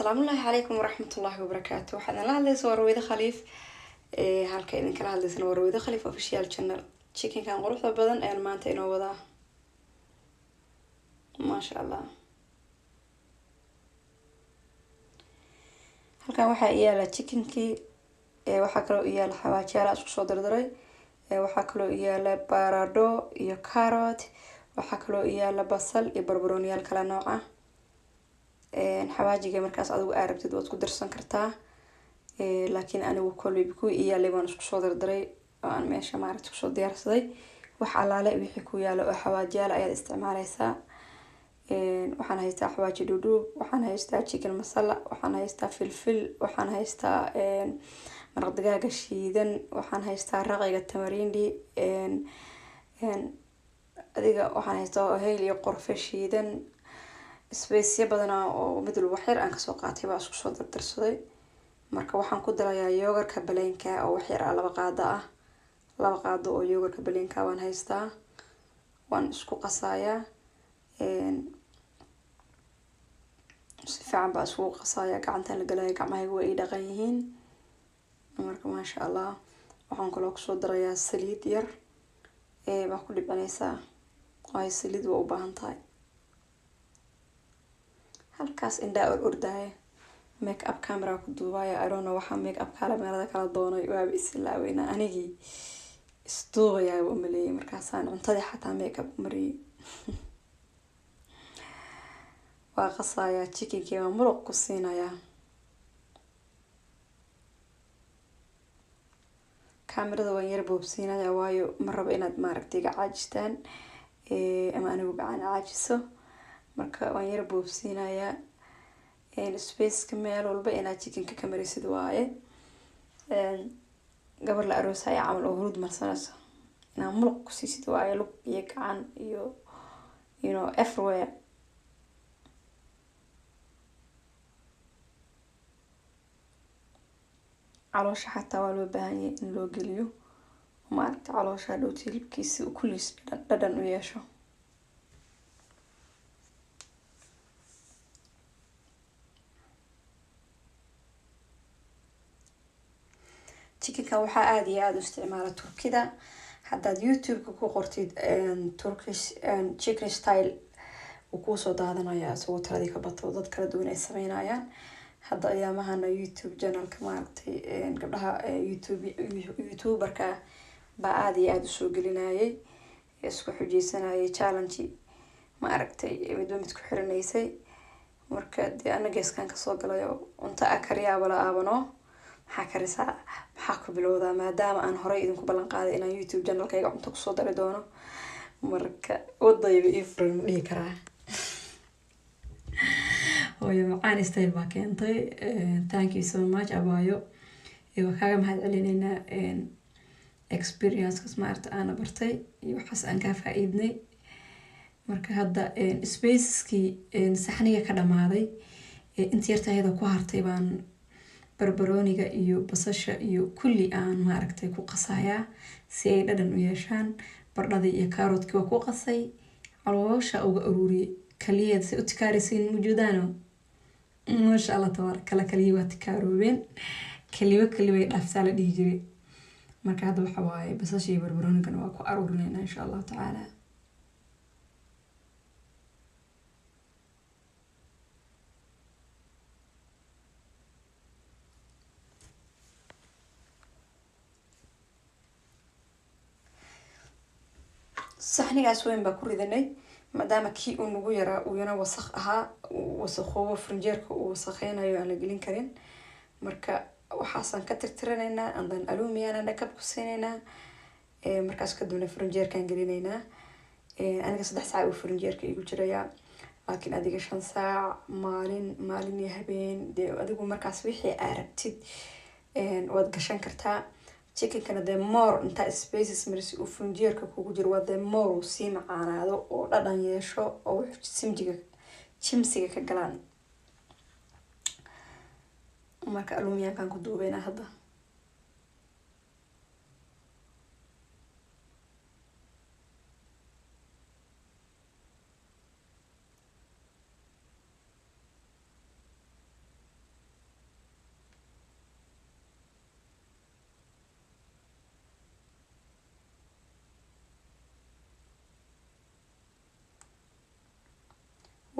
السلام الله عليكم ورحمة الله وبركاته. waxaan la hadlaysay Warweydo Khaliif halka idin kala hadlaysay Warweydo Khaliif official channel. Chicken kan quruxda badan ee maanta inoo wada ma sha Allah. halkan waxa yaala chickenkii waxa kale oo yaala xawaajiyaal isku soo dardaray waxa kale oo yaala baradho iyo carrot waxa kale oo yaala basal iyo barbarooniyaal kala nooc ah xawaajiga markaas adigu arabtid waad ku darsan kartaa laakiin anigu kulli ku iyaalay waan isku soo dardaray oo aan meesha maaragtay ku soo diyaarsaday wax alaale wixii ku yaala oo xawaajiyaal ayaad isticmaalaysaa waxaan haystaa xawaaji dhuudhuub waxaan haystaa chicken masala waxaan haystaa filfil waxaan haystaa maraq digaaga shiidan waxaan haystaa raqiga tamarindi adiga waxaan haystaa heel iyo qorfe shiidan space badan oo mid wax yar aan ka soo qaatay baa isku soo dardarsaday marka waxaan ku darayaa yogurka baleenka oo wax yar laba qaado oo yogurka baleenka waan haystaa waan isku qasayaa si fiican baa isku qasayaa gacanta la galay gacmahaygu way dhaqan yihiin marka ma sha Allah waxaan kula ku soo darayaa saliid yar baa ku dhibanaysaa ay saliid u baahan tahay halkaas indha ordaay make up camera ku duubaya I don't know waxa make up camera kala doonay waa islaawayna anigi istuuqaya oo maleeyay markaas aan cuntada xataa make up mariyay waa qasaya chickenkii waa muruq ku siinaya kamerada waan yar boobsiinaya waayo ma rabo inaad maaragtay caajistaan ama anigu bacaan caajiso marka waan yar boobsiinaya space ka meel walba inaad chickenka ka marisid waaye gabar la aroosay camal oo hurud marsanayso inaa muruq ku siisid waaye lug iyo gacan iyo everywhere caloosha xataa waa loo baahan yahay in loo geliyo maaragtay caloosha dhowti hilibkiisa uu kulliis dhadhan u yeesho chickenka waxaa aad iyo aad u isticmaala Turkida haddaad YouTube ku qortid Turkish chicken style uu ku soo daadanaya soo taladii ka bato dad kala duwan ay sameynayaan hadda ayaamahana YouTube channelka maaragtay gabdhaha YouTuberka baa aad iyo aad u soo gelinayay isku xujeysanayay challenge maaragtay mid ku xirinaysay marka anaga iskaan ka soo galay unta akariya wala aabano maxaa karisaa maxaa ku bilowdaa maadaama aan horey idinku ballan qaaday inaan YouTube channelkayga cunto ku soo dari doono marka wadayba ii furan ma dhihi karaa hooyo macaan style baa keentay thank you so much abaayo waxaaga mahad celinaynaa experience-kaas maarta aan bartay iyo waxaas aan ka faa'iidnay marka hadda spaceskii saxniga ka dhamaaday inta yarta ayada ku hartay baan barbarooniga iyo basasha iyo kulli aan maaragtay ku qasayaa si ay dhadhan u yeeshaan bardhadii iyo carrot-kii waa ku qasay caloosha uga ururiyay kaliyeed si u tikaarisiin mujudaano ما شاء الله تبارك الله كليوات كاروبين كليوة dhaaftaa la dhihi jiray marka hadda waxa waaye basasha iyo barbarooniga waa ku aruurinayna insha Allah taala saxnigaas weyn baa ku ridanay maadaama kii uu nagu yaraa uu yana wasakh ahaa wasakhowo frinjeerka uu wasakheynayo aan la gelin karin marka waxaasan ka tirtiranaynaa andan aluumiyana dhakab ku siinaynaa markaas kadibna frinjeerkaan gelinaynaa aniga 3 saac uu frinjeerka igu jirayaa laakiin adiga 5 saac maalin iyo habeen adigu markaas wixii aad rabtid waad gashan kartaa chickenkana the more inta spaces marisi uu frinjeerka kugu jiro waa the more uu sii macaanaado oo dhadhan yeesho oo chimsiga ka galaan marka alumiyaankan ku duubeynaa hadda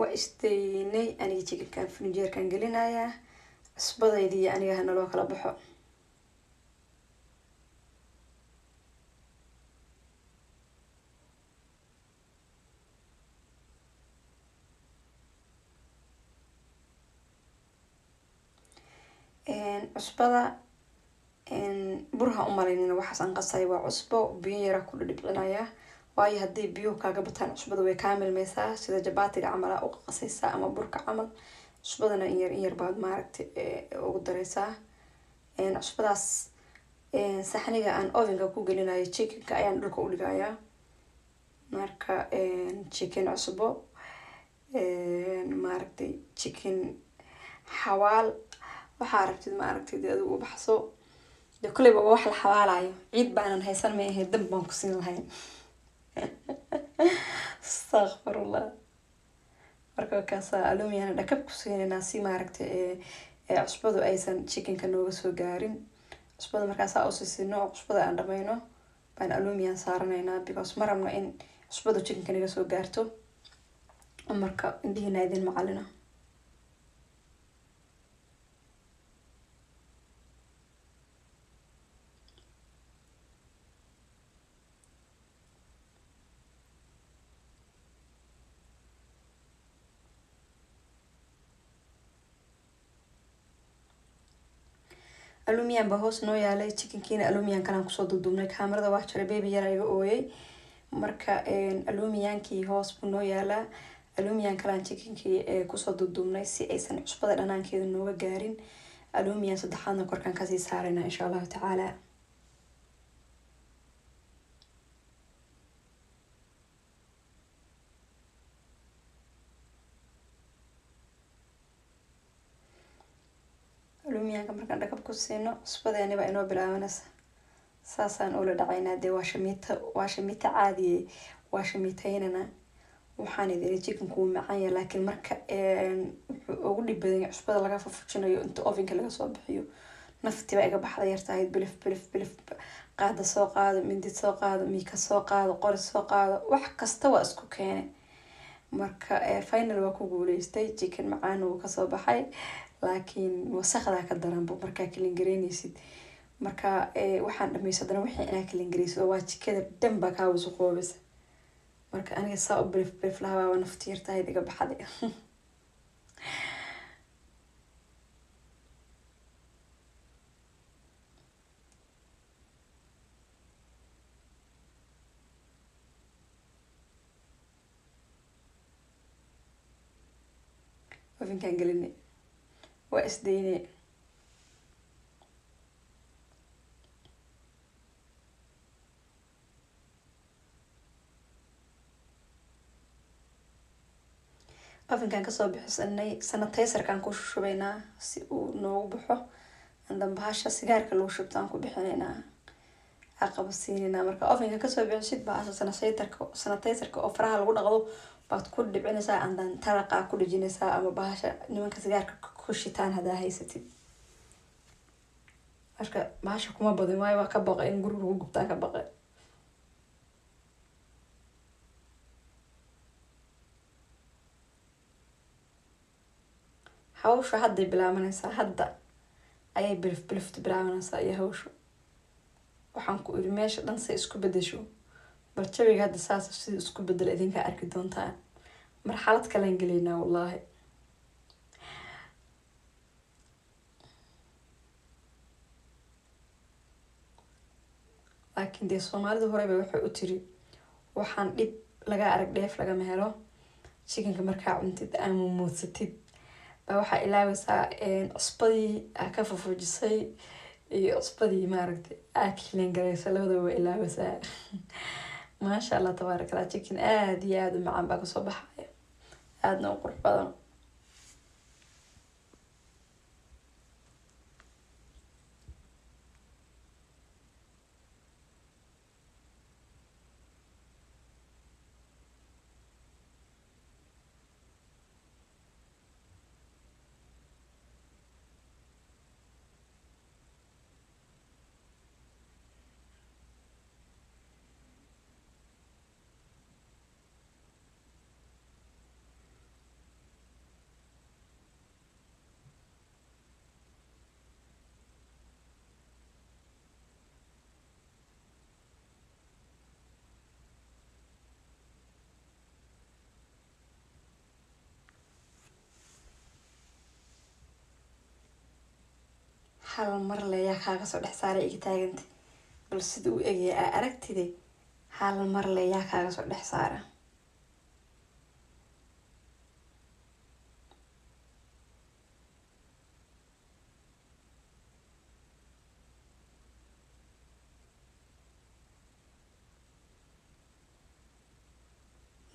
waa istaynay aniga chickenkan frinjeerkan gelinayaa cusbadaydii aniga hana loo kala baxo. cusbada burha umalaynina waxaasan qasay waa cusbo biyo yara ku dhibcinaya waayo haddii biyuhu kaaga bataan cusbada way kaa milmaysaa sida jabaatiga camal aa u qasaysaa ama burka camal. cusbadana in yar baad maaragtay ugu dareysaa. cusbadaas saxniga aan ovenka ku gelinayo chickenka ayaan dhulka u dhigayaa. marka chicken cusbo maaragtay chicken xawaal waxaa rabtid maaragtid adigu u baxso de kuleyba waa wax la xawaalayo ciid baanan haysan ma ahayd dab baan ku siin lahayn. astaghfirullah. marka kaasa alumiyana dhakab ku siinayna si maaragtay cusbadu aysan chickenka nooga soo gaarin. cusbada markaasaa u siisino cusbada aan dhamayno baan alumiyan saaranaynaa because ma rabno in cusbadu chickenka naga soo gaarto. marka indhihiina idin macalina. alumiyan ba hoos noo yaalay chickenkiina alumiyan kalaan kusoo dudubnay kaamarada waa jaray baby yar iga ooyay. marka alumiyankii hoos buu noo yaalaa alumiyan kalaan chickenkii kusoo dudubnay si aysan cusbada dhanaankeeda nooga gaarin. alumiyan saddexaadna korkaan kasii saarayna insha allahu tacaala. alumiyanka markaan dhakab ku siino cusbadeeni baa inoo bilaabanaysa. saasaan ula dhacaynaa dee waa shamiito caadiye waa shamiitaynana. waxaan idin chickenku wuu macaan yahay laakiin marka wuxuu ugu dhib badan yahay cusbada laga fufujinayo inta ovenka laga soo bixiyo nafti baa iga baxda yartahay bilif qaada soo qaado mindid soo qaado miika soo qaado qori soo qaado wax kasta waa isku keene. marka final waa ku guuleystay chicken macaan wuu kasoo baxay laakiin wasaqdaa ka daranba markaa kalin gareynaysid. marka waxaan dhamaysadana wixii inaa kalin gareysid waa jikada dhan baa kaa wasaqoobaysa. marka aniga saa u bilif lahabaaba nafti yartahayd iga baxday. ovenkaan gelinay waa isdaynay. ovenkaan kasoo bixisanay sanitiserkaan ku shubaynaa si uu noogu baxo. andan bahasha sigaarka lagu shubtaan ku bixinaynaa aqabasiinaynaa. marka ovenka kasoo bixisid bahasha sanitiserka oo faraha lagu dhaqdo baad ku dhibcinaysaa andan taraqaa ku dhijinaysaa ama bahasha nimanka sigaarka ku shitaan hadaa haysatid. marka bahasha kuma badin waayo waa ka baqay in guriga lagu gubtaan ka baqay. hawsha hadday bilaabanaysaa hadda ayay bilifta bilaabanaysaa iyo hawsha. waxaan ku iri meesha dhan say isku bedesho bal jawiga hadda saas sida isku bedela idinkaa arki doontaan. marxalad kalaan gelaynaa wallaahi. laakiin dee soomaalida horeba waxay u tiri waxaan dhib laga arag dheef lagama helo. chickenka markaa cuntid ama muudsatid baa waxaa ilaawaysaa cusbadii aa ka fufujisay iyo cusbadii maaragtay aa kileen gareysa labadaba waa ilaawaysaa. maasha allah tabaarak allah chicken aada iyo aada u macaan baa kasoo baxaya aadna u qurux badan. hal mar le yaa kaaga soo dhex saaray iga taaganta bal sida u egaya aa aragtide hal mar le yaa kaaga soo dhex saara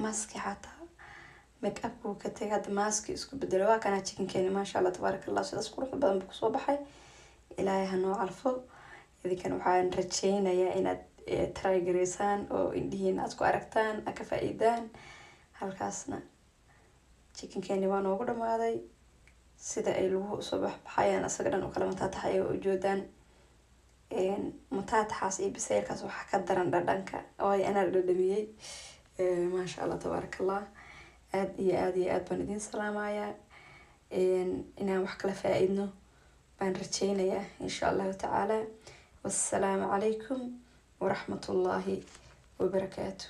maski xataa make upku ka tagay hadda maski isku bedelo waa kana chickenkeeni maasha allah tabaaraka allah sidaas qurux badan buu kusoo baxay ilaahay ha noo calfo idinkan waxaan rajeynayaa inaad try gareysaan oo indhihiina aad ku aragtaan aad ka faa'iidaan halkaasna chickenkeeni waa noogu dhamaaday sida ay lagu soo baxayaan asaga dhan u kala mataataxay oo ujoodaan mataataxaas iyo biseylkaas waxaa ka daran dhadhanka waayo anaa dhadhamiyey maasha allah tabaaraka allah aad iyo aad baan idin salaamayaa inaan wax kala faa'iidno baan rajeynayaa insha allahu tacaala wassalaamu calaykum waraxmatullaahi wabarakaatu